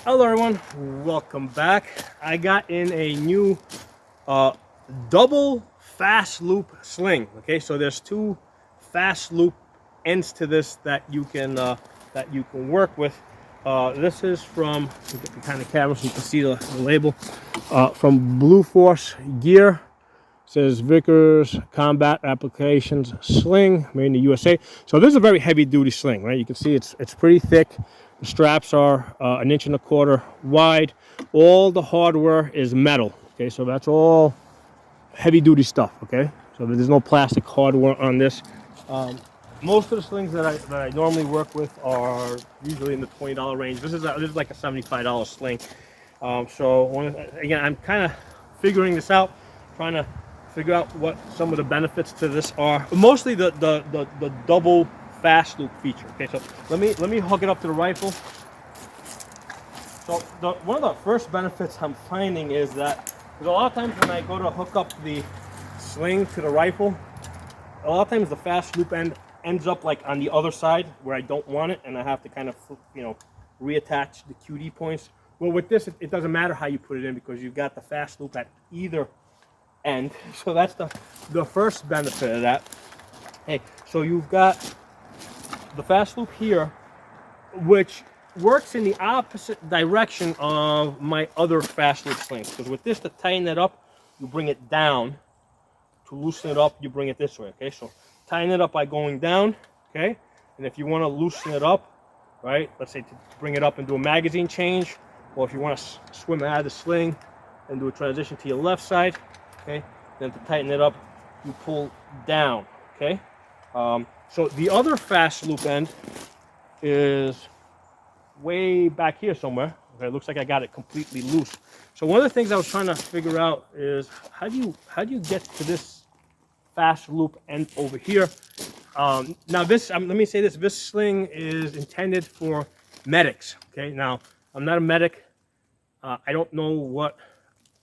Hello everyone, welcome back. I got in a new double fast loop sling. Okay, so there's two fast loop ends to this that you can work with. This is from, get behind the camera so you can see the label, from Blue Force Gear. It says Vickers Combat Applications Sling, made in the USA. So this is a very heavy duty sling, right? You can see it's pretty thick. The straps are 1.25 inches wide. All the hardware is metal. Okay, so that's all heavy duty stuff. Okay, so there's no plastic hardware on this. Most of the slings that I normally work with are usually in the $20 range. This is like a $75 sling. Again, I'm kind of figuring this out, trying to figure out what some of the benefits to this are. Mostly the double fast loop feature. Okay, so let me hook it up to the rifle. So one of the first benefits I'm finding is that a lot of times when I go to hook up the sling to the rifle, a lot of times the fast loop end ends up like on the other side where I don't want it, and I have to kind of, reattach the QD points. Well, with this, it doesn't matter how you put it in because you've got the fast loop at either end. So that's the first benefit of that. Hey, so you've got the fast loop here, which works in the opposite direction of my other fast loop slings. Because with this, to tighten it up, you bring it down. To loosen it up, you bring it this way. Okay, so tighten it up by going down. Okay, and if you want to loosen it up, right? Let's say to bring it up and do a magazine change, or if you want to swim out of the sling and do a transition to your left side. Okay, then to tighten it up, you pull down. Okay, so the other fast loop end is way back here somewhere. Okay, it looks like I got it completely loose. So one of the things I was trying to figure out is how do you get to this fast loop end over here? Now this, let me say this: this sling is intended for medics. Okay, now I'm not a medic. I don't know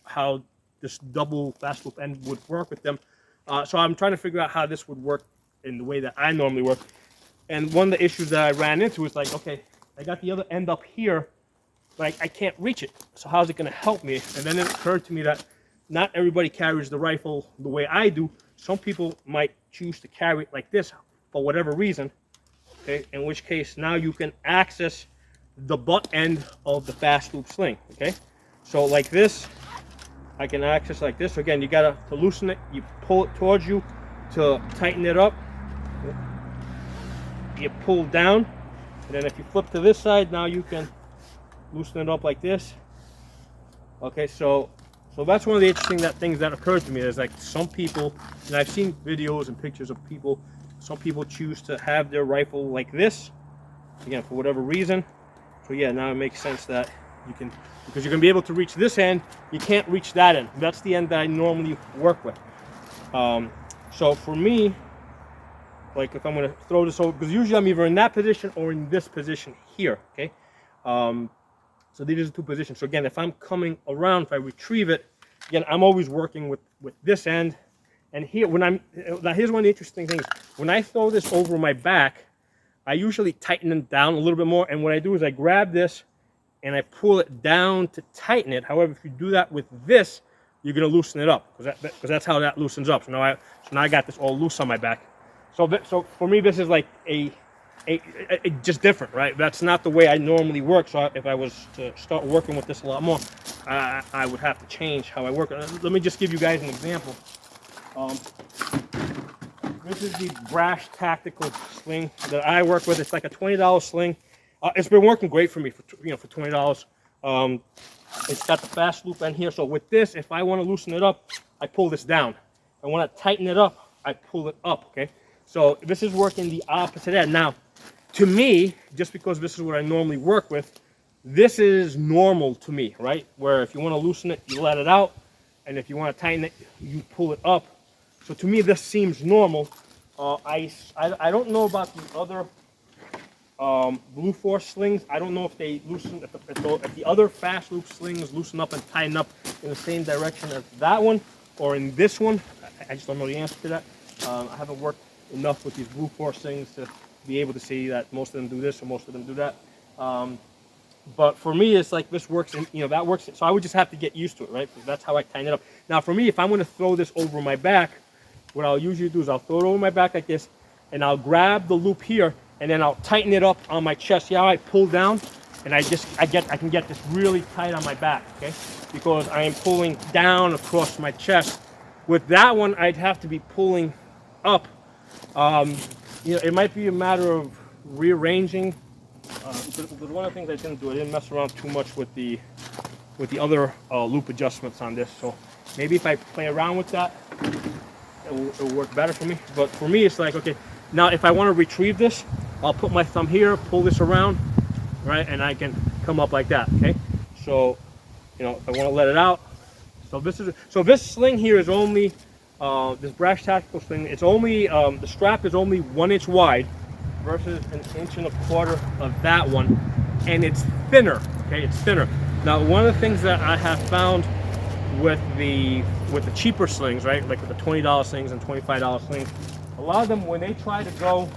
how this double fast loop end would work with them. So I'm trying to figure out how this would work in the way that I normally work. And one of the issues that I ran into is like, okay, I got the other end up here, but I can't reach it. So how's it going to help me? And then it occurred to me that not everybody carries the rifle the way I do. Some people might choose to carry it like this for whatever reason. Okay, in which case now you can access the butt end of the fast loop sling. Okay, so like this, I can access like this. Again, you gotta, to loosen it, you pull it towards you. To tighten it up, you pull down, and then if you flip to this side, now you can loosen it up like this. Okay, so that's one of the interesting things that occurred to me is like some people, and I've seen videos and pictures of people, some people choose to have their rifle like this, again, for whatever reason. So yeah, now it makes sense that you can, because you're going to be able to reach this end, you can't reach that end. That's the end that I normally work with. So for me, like if I'm going to throw this over, because usually I'm either in that position or in this position here, okay? So these are the two positions. So again, if I'm coming around, if I retrieve it, again, I'm always working with this end. And here, now here's one of the interesting things. When I throw this over my back, I usually tighten it down a little bit more. And what I do is I grab this and I pull it down to tighten it. However, if you do that with this, you're going to loosen it up because that's how that loosens up. So now I got this all loose on my back. So for me, this is like a just different, right? That's not the way I normally work. So if I was to start working with this a lot more, I would have to change how I work. Let me just give you guys an example. This is the Brash Tactical Sling that I work with. It's like a $20 sling. It's been working great for me for $20. It's got the fast loop end here. So with this, if I want to loosen it up, I pull this down. And when I tighten it up, I pull it up, okay? So this is working the opposite end. Now, to me, just because this is what I normally work with, this is normal to me, right? Where if you want to loosen it, you let it out. And if you want to tighten it, you pull it up. So to me, this seems normal. I don't know about the other Blue Force slings. I don't know if they loosen, if the other fast loop slings loosen up and tighten up in the same direction as that one, or in this one. I just don't know the answer to that. I haven't worked enough with these Blue Force things to be able to see that most of them do this or most of them do that. But for me, it's like this works, and that works. So I would just have to get used to it, right? Because that's how I tighten it up. Now, for me, if I'm going to throw this over my back, what I'll usually do is I'll throw it over my back like this, and I'll grab the loop here, and then I'll tighten it up on my chest. See how I pull down, and I can get this really tight on my back, okay? Because I am pulling down across my chest. With that one, I'd have to be pulling up. It might be a matter of rearranging. But one of the things I didn't do, I didn't mess around too much with the other loop adjustments on this. So maybe if I play around with that, it'll work better for me. But for me, it's like, okay, now if I want to retrieve this, I'll put my thumb here, pull this around, right, and I can come up like that. Okay, so if I want to let it out. So this sling here is only this brash tactical sling. It's only the strap is only 1 inch wide versus 1.25 inches of that one, and it's thinner. Okay, it's thinner. Now, one of the things that I have found with the cheaper slings, right, like with the $20 slings and $25 slings, a lot of them, when they try to go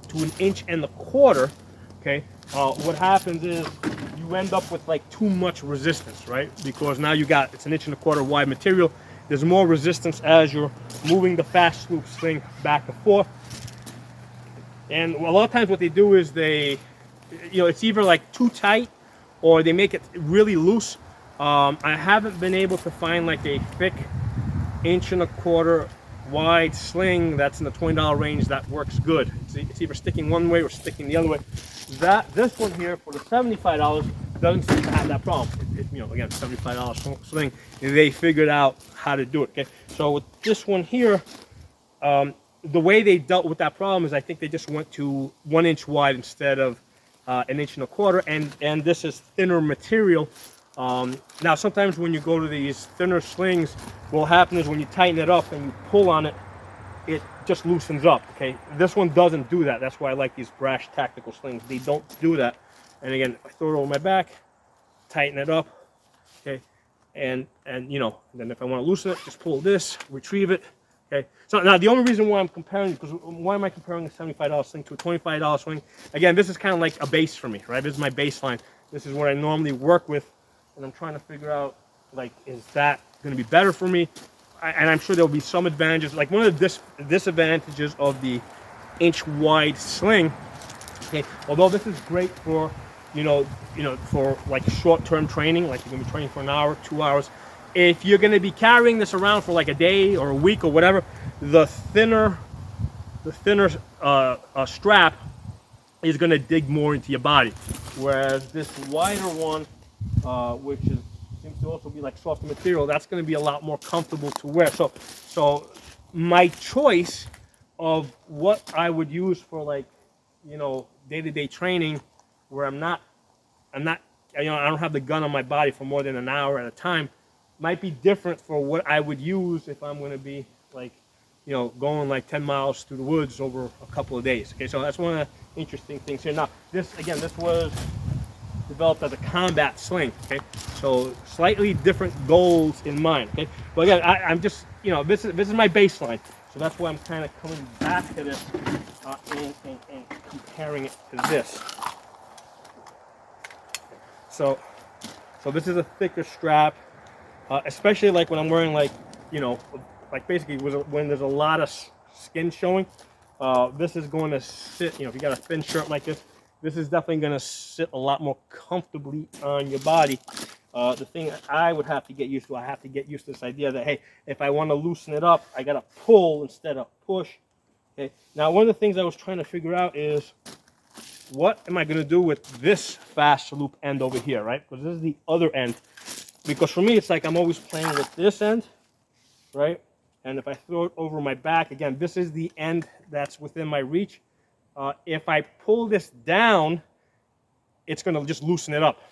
to 1.25 inches, okay, what happens is you end up with like too much resistance, right? Because now it's 1.25 inch wide material. There's more resistance as you're moving the fast loop sling back and forth. And a lot of times what they do is it's either like too tight or they make it really loose. I haven't been able to find like a thick 1.25 inch wide sling that's in the $20 range that works good. It's either sticking one way or sticking the other way. This one here for the $75 doesn't seem to have that problem. Again, $75 sling. They figured out how to do it. Okay, so with this one here, the way they dealt with that problem is I think they just went to 1 inch wide instead of 1.25 inches, and this is thinner material. Now, sometimes when you go to these thinner slings, what will happen is when you tighten it up and you pull on it, it just loosens up. Okay, this one doesn't do that. That's why I like these brash tactical slings. They don't do that. And again, I throw it over my back, tighten it up, okay, and then if I want to loosen it, just pull this, retrieve it. Okay, so now the only reason why I'm comparing, because why am I comparing a $75 sling to a $25 sling? Again, this is kind of like a base for me, right? This is my baseline. This is what I normally work with, and I'm trying to figure out, like, is that going to be better for me? And I'm sure there'll be some advantages. Like one of the disadvantages of the inch wide sling, okay, although this is great for, for like short-term training, like you're going to be training for an hour, 2 hours. If you're going to be carrying this around for like a day or a week or whatever, the thinner strap is going to dig more into your body, whereas this wider one, which seems to also be like softer material, that's going to be a lot more comfortable to wear. So my choice of what I would use for like day-to-day training, where I don't have the gun on my body for more than an hour at a time, might be different for what I would use if I'm going to be like, going like 10 miles through the woods over a couple of days. Okay, so that's one of the interesting things here. Now, this was developed as a combat sling. Okay, so slightly different goals in mind. Okay, but again, I'm just, this is my baseline. So that's why I'm kind of coming back to this and comparing it to this. So this is a thicker strap. Especially like when I'm wearing like basically when there's a lot of skin showing, this is going to sit, if you got a thin shirt like this is definitely going to sit a lot more comfortably on your body. The thing that I would have to get used to, I have to get used to this idea that, hey, if I want to loosen it up, I got to pull instead of push. Okay. Now, one of the things I was trying to figure out is, what am I going to do with this fast loop end over here, right? Because this is the other end. Because for me, it's like I'm always playing with this end, right? And if I throw it over my back, again, this is the end that's within my reach. If I pull this down, it's going to just loosen it up.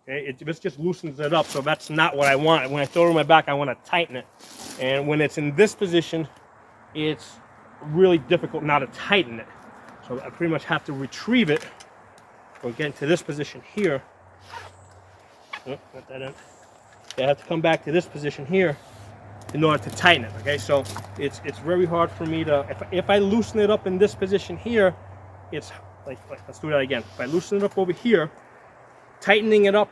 Okay, this just loosens it up, so that's not what I want. When I throw it over my back, I want to tighten it. And when it's in this position, it's really difficult now to tighten it. So I pretty much have to retrieve it, or get into this position here. Oh, got that in. I have to come back to this position here in order to tighten it. Okay, so it's very hard for me to, if I loosen it up in this position here, it's like let's do that again. If I loosen it up over here, tightening it up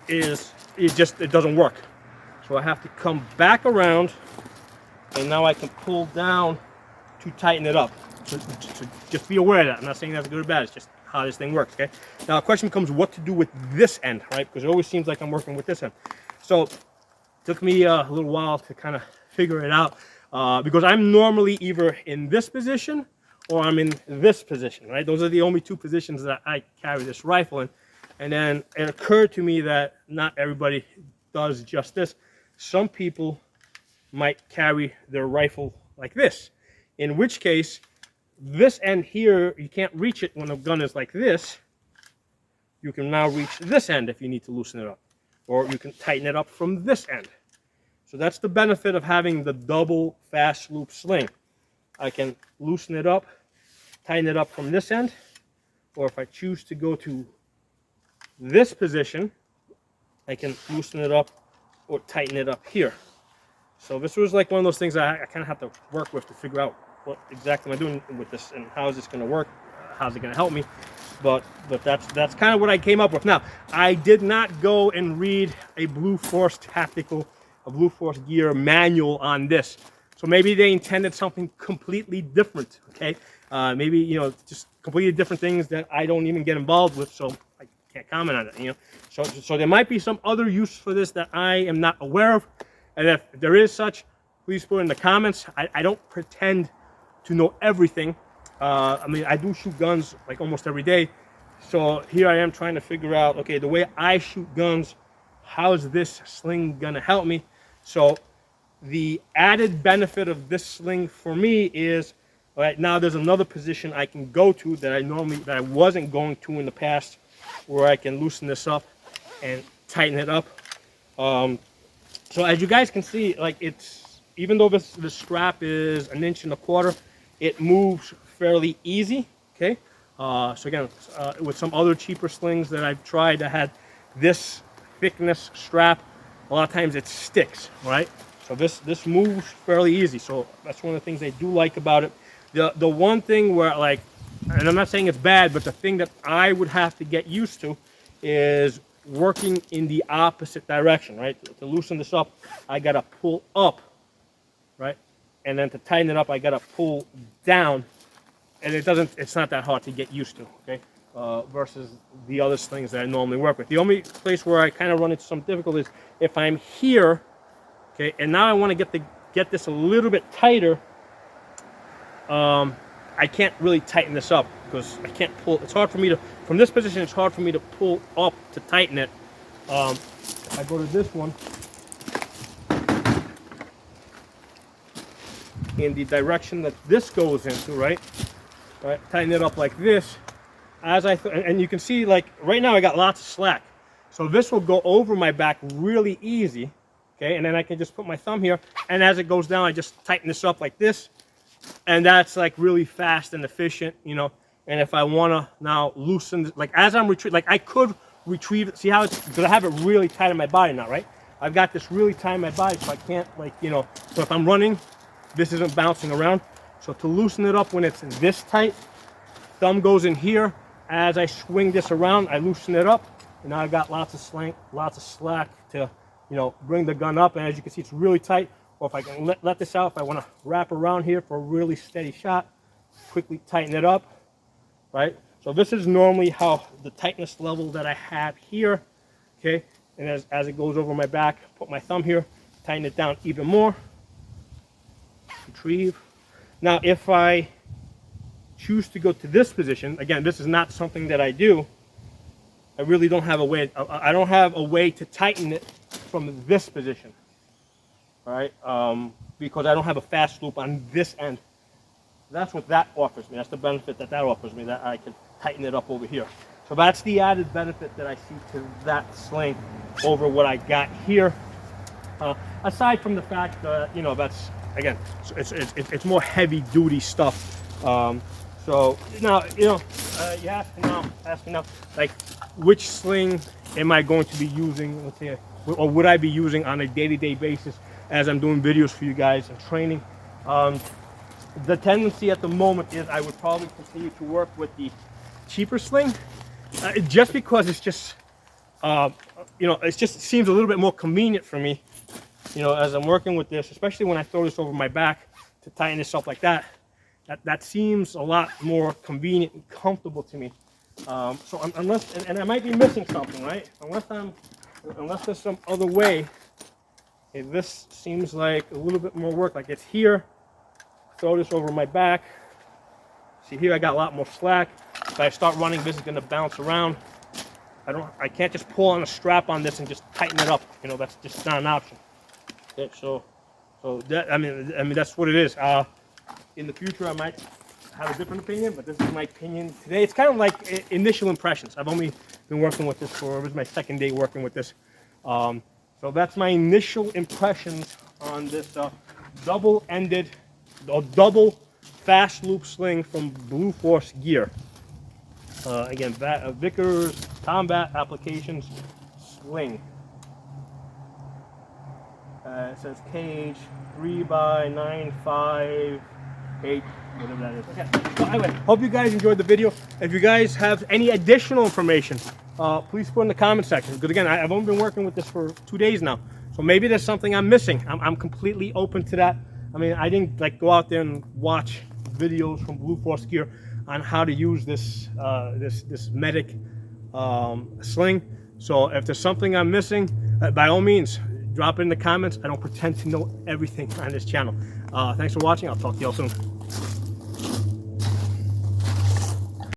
it doesn't work. So I have to come back around, and now I can pull down to tighten it up. So just be aware of that. I'm not saying that's good or bad, it's just how this thing works, okay? Now the question becomes what to do with this end, right? Because it always seems like I'm working with this end. So it took me a little while to kind of figure it out, because I'm normally either in this position or I'm in this position, right? Those are the only two positions that I carry this rifle in. And then it occurred to me that not everybody does just this. Some people might carry their rifle like this, in which case this end here, you can't reach it when the gun is like this. You can now reach this end if you need to loosen it up, or you can tighten it up from this end. So that's the benefit of having the double fast loop sling. I can loosen it up, tighten it up from this end, or if I choose to go to this position, I can loosen it up or tighten it up here. So this was like one of those things I kind of have to work with to figure out what exactly am I doing with this and how is this going to work, how's it going to help me. But that's kind of what I came up with. Now, I did not go and read a Blue Force gear manual on this. So maybe they intended something completely different, okay? Maybe, you know, just completely different things that I don't even get involved with, so I can't comment on it, you know? So there might be some other use for this that I am not aware of, and if there is such, please put it in the comments. I don't pretend to know everything. I mean, I do shoot guns like almost every day, so here I am trying to figure out, okay, the way I shoot guns, how's this sling gonna help me? So the added benefit of this sling for me is, right now there's another position I can go to that I wasn't going to in the past, where I can loosen this up and tighten it up. So as you guys can see, like, it's, even though this strap is 1.25 inches, it moves fairly easy, okay? So again, with some other cheaper slings that I've tried that had this thickness strap, a lot of times it sticks, right? So this moves fairly easy. So that's one of the things I do like about it. The one thing where, like, and I'm not saying it's bad, but the thing that I would have to get used to is working in the opposite direction, right? To loosen this up, I gotta pull up, right? And then to tighten it up, I gotta pull down. And it's not that hard to get used to, okay? Versus the other slings that I normally work with. The only place where I kind of run into some difficulties, if I'm here, okay, and now I want to get this a little bit tighter, I can't really tighten this up because I can't pull. It's hard for me to, from this position, it's hard for me to pull up to tighten it. If I go to this one, in the direction that this goes into, right? Right, tighten it up like this. And you can see, like, right now I got lots of slack. So this will go over my back really easy, okay? And then I can just put my thumb here, and as it goes down, I just tighten this up like this. And that's like really fast and efficient, you know? And if I wanna now loosen, like as I'm retrieving, like I could retrieve it, see how it's, because I have it really tight in my body now, right? I've got this really tight in my body, so I can't, like, you know, so if I'm running, this isn't bouncing around. So to loosen it up when it's this tight, thumb goes in here. As I swing this around, I loosen it up, and now I've got lots of slack to, you know, bring the gun up. And as you can see, it's really tight. Or if I can let this out, if I want to wrap around here for a really steady shot, quickly tighten it up, right? So this is normally how the tightness level that I have here, okay? And as it goes over my back, put my thumb here, tighten it down even more, retrieve. Now, if I choose to go to this position, again, this is not something that I do. I really don't have a way. I don't have a way to tighten it from this position, all right? Because I don't have a fast loop on this end. That's what that offers me. That's the benefit that offers me, that I can tighten it up over here. So that's the added benefit that I see to that sling over what I got here. Aside from the fact that, you know, that's, again, it's more heavy duty stuff. So now, you know, you ask me now, like, which sling am I going to be using, let's say, or would I be using on a day-to-day basis as I'm doing videos for you guys and training? The tendency at the moment is I would probably continue to work with the cheaper sling, just because it's just you know, it just seems a little bit more convenient for me, you know, as I'm working with this, especially when I throw this over my back to tighten this up like that. That seems a lot more convenient and comfortable to me. So unless, and I might be missing something, right? Unless there's some other way. Okay, this seems like a little bit more work. Like it's here, throw this over my back. See here, I got a lot more slack. If I start running, this is gonna bounce around. I can't just pull on a strap on this and just tighten it up. You know, that's just not an option. Okay, so that, I mean that's what it is. In the future, I might have a different opinion, but this is my opinion today. It's kind of like initial impressions. I've only been working with this for, it was my second day working with this. So that's my initial impressions on this double-ended, or double fast loop sling from Blue Force Gear. Again, Vickers Combat Applications Sling. It says cage 3x958, whatever that is. Okay. So anyway, hope you guys enjoyed the video. If you guys have any additional information, please put in the comment section. Because again, I've only been working with this for 2 days now, so maybe there's something I'm missing. I'm completely open to that. I mean, I didn't like go out there and watch videos from Blue Force Gear on how to use this this medic sling. So if there's something I'm missing, by all means, drop it in the comments. I don't pretend to know everything on this channel. Thanks for watching. I'll talk to y'all soon.